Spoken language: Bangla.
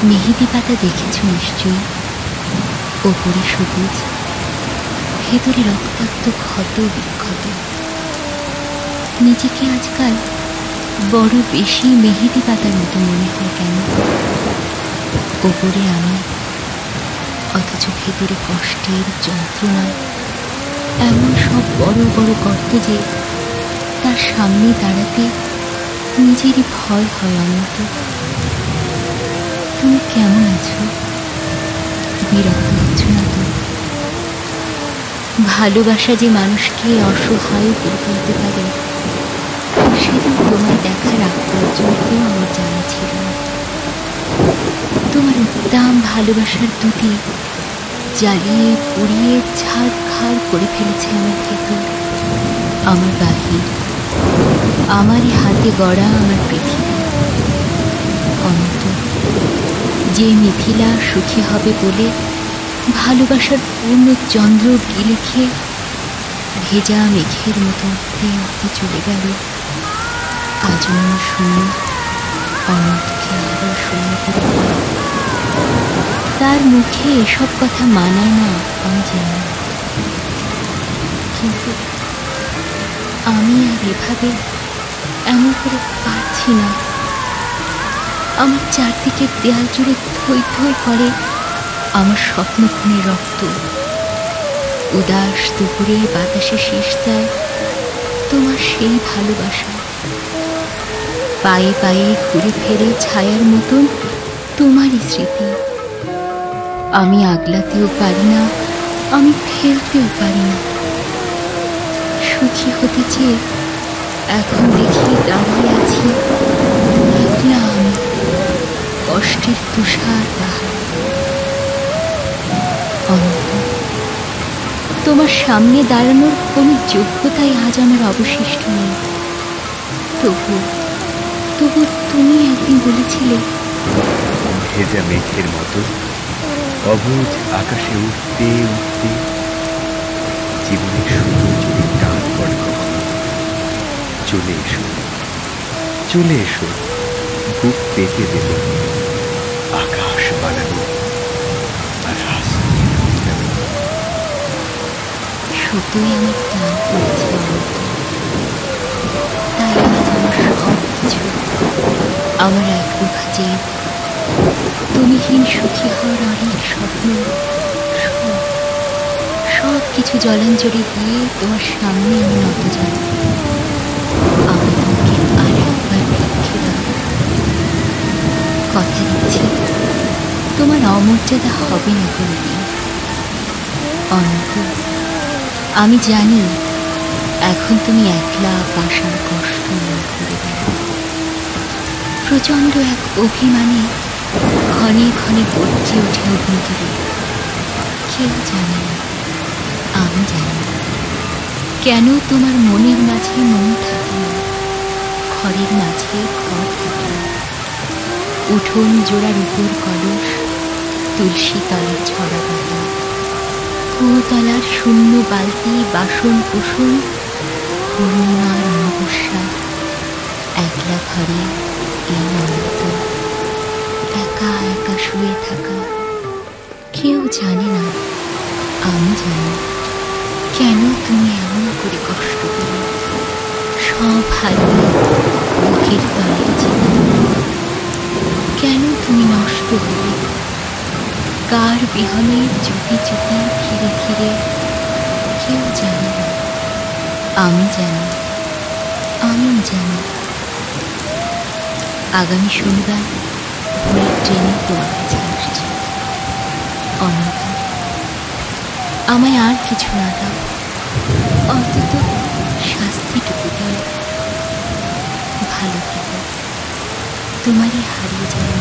মেহেদি পাতা দেখেছ নিশ্চয়ই, ওপরে সবুজ, ভেতরে রক্তাক্ত ক্ষত বিক্ষত। নিজেকে আজকাল বড় বেশি মেহেদি পাতার মতো মনে হয় কেন? ওপরে আমি, অথচ ভেতরে কষ্টের যন্ত্রণা এমন সব বড় বড় গর্ত যে তার সামনে দাঁড়াতে নিজেরই ভয় হয় অনন্ত। তুমি কেমন আছো? বিরক্ত হচ্ছ না তো? ভালোবাসা যে মানুষকে অসহায় করে তুলতে পারে সেদিন তোমায় দেখার আগ পর্যন্ত আমার জানা ছিল না। তোমার উদ্দাম ভালোবাসার দুটি জ্বালিয়ে পুড়িয়ে ছাড়খাড় করে ফেলেছে আমার ভেতর, আমার বাহির, আমারই হাতে গড়া আমার পৃথিবী। অন্ত যে মিথিলা সুখী হবে বলে ভালোবাসার পূর্ণ চন্দ্র গিলে খেয়ে ভেজা মেঘের মতো উঠতে উঠতে চলে গেল, আজন্ম শূন্য অনন্তকে আরো শূন্য করে দিল। তার মুখে এসব কথা মানায় না আমি জানি, কিন্তু আমি আর এভাবে এমন করে পারছি না। আমার চারদিকের দেয়াল জুড়ে থই থই করে আমার স্বপ্ন খুনের রক্ত। উদাস দুপুরে বাতাসে শীষ দেয় তোমার সেই ভালোবাসা। পায়ে পায়ে ঘুরে ফেরে ছায়ার মতন তোমারই স্মৃতি। আমি আগলাতেও পারি না, আমি ফেলতেও পারি না। সুখী হতে চেয়ে এখন দেখি দাঁড়িয়ে আছি একলা আমি, কষ্টের তুষার পাহাড়। অনন্ত, তোমার সামনে দাঁড়ানোর কোনো যোগ্যতাই আজ আমার অবশিষ্ট নেই। তবু তবু তুমি একদিন বলেছিলে ভেজা মেঘের মতো অবুঝ আকাশে উঠতে উঠতে জীবনের শুরু যদি টান পড়ে কখনো, চলে এসো, চলে এসো, বুক পেতে দেবে আকাশ বানানো আর হাসতে যাবে। সত্যই আমার টান পড়েছে, তাই আজ আমার সব কিছু, আমার এক রুখা যে তুমিহীন সুখী হওয়ার অনেক স্বপ্ন, সব কিছু জলাঞ্জলি দিয়ে তোমার সামনে আমি নত যাই। আমি তোমাকে আর একবার ভিক্ষে দাও, কথা দিচ্ছি তোমার অমর্যাদা হবে না কোনোদিন। অনন্ত, আমি জানি এখন তুমি একলা পাষাণ কষ্ট করে বেড়াও। প্রচণ্ড এক অভিমানে ক্ষণে ক্ষণে গর্জে ওঠে অগ্নিগিরি। কেউ জানে না, আমি জানি কেন তোমার মনের মাঝে মন থাকে না, ঘরের মাঝে ঘর থাকে না। উঠোন জোড়ার উপর কলস, তুলসী তলার ছড়া বাঁধা, কুতলার শূন্য বালতি, বাসন কুসুম, করুণার অমাবস্যা, একলা ঘরে এই অনন্ত একা একা শুয়ে থাকা। কেউ জানে না, আমি জানি কেন তুমি এমন করে কষ্ট করো, সব হারিয়ে বুকের তলায় জীবন। কেন তুমি নষ্ট হলে, কার বিহনে চুপি চুপি ধীরে ধীরে। কেউ জানে না, আমি জানি, আমি জানি। আগামী শনিবার ভোরের ট্রেনে তোমার কাছে আসছি। অনন্ত, আমায় আর কিছু না দাও, অন্তত শাস্তিটুকু দিও। ভালো থেকো, তোমারই হারিয়ে যাওয়া